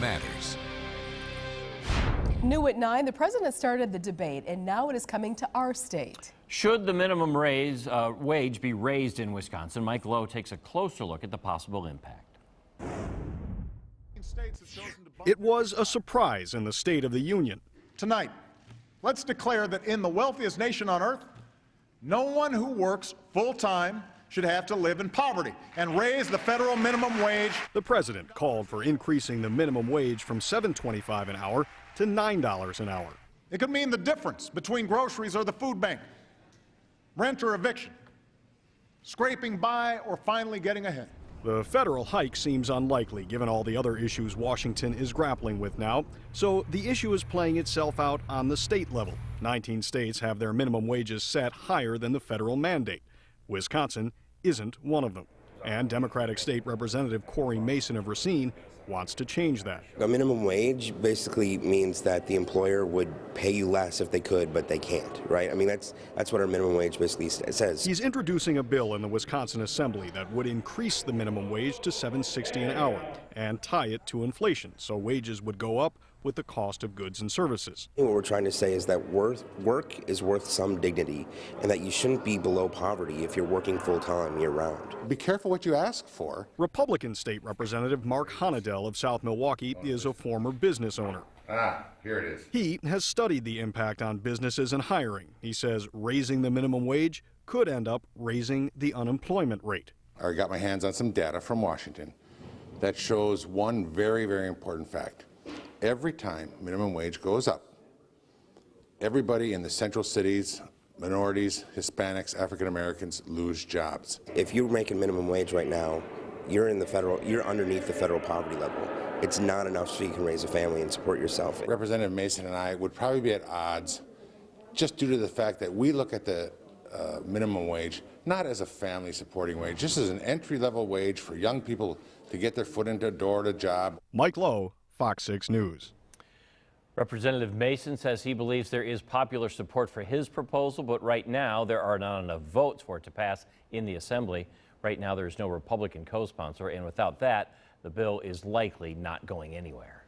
matters. New at 9, the president started the debate, and now it is coming to our state. Should the minimum wage be raised in Wisconsin? Mike Lowe takes a closer look at the possible impact. It was a surprise in the State of the Union. Tonight, let's declare that in the wealthiest nation on earth, no one who works full-time should have to live in poverty, and raise the federal minimum wage. The president called for increasing the minimum wage from $7.25 an hour to $9 an hour. It could mean the difference between groceries or the food bank, rent or eviction, scraping by or finally getting ahead. The federal hike seems unlikely given all the other issues Washington is grappling with now, so the issue is playing itself out on the state level. 19 states have their minimum wages set higher than the federal mandate. Wisconsin isn't one of them. And Democratic State Representative Corey Mason of Racine wants to change that. A minimum wage basically means that the employer would pay you less if they could, but they can't, right? I mean, that's what our minimum wage basically says. He's introducing a bill in the Wisconsin Assembly that would increase the minimum wage to $7.60 an hour and tie it to inflation, so wages would go up with the cost of goods and services. What we're trying to say is that work is worth some dignity, and that you shouldn't be below poverty if you're working full-time year-round. Be careful what you ask for. Republican State Representative Mark Honadell of South Milwaukee is a former business owner. Here it is. He has studied the impact on businesses and hiring. He says raising the minimum wage could end up raising the unemployment rate. I got my hands on some data from Washington that shows one very, very important fact. Every time minimum wage goes up, everybody in the central cities, minorities, Hispanics, African Americans lose jobs. If you're making minimum wage right now, you're underneath the federal poverty level. It's not enough so you can raise a family and support yourself. Representative Mason and I would probably be at odds just due to the fact that we look at the minimum wage not as a family supporting wage, just as an entry-level wage for young people to get their foot into a door to a job. Mike Lowe, Fox 6 News. Representative Mason says he believes there is popular support for his proposal, but right now there are not enough votes for it to pass in the Assembly. Right now there's no Republican co-sponsor, and without that, the bill is likely not going anywhere.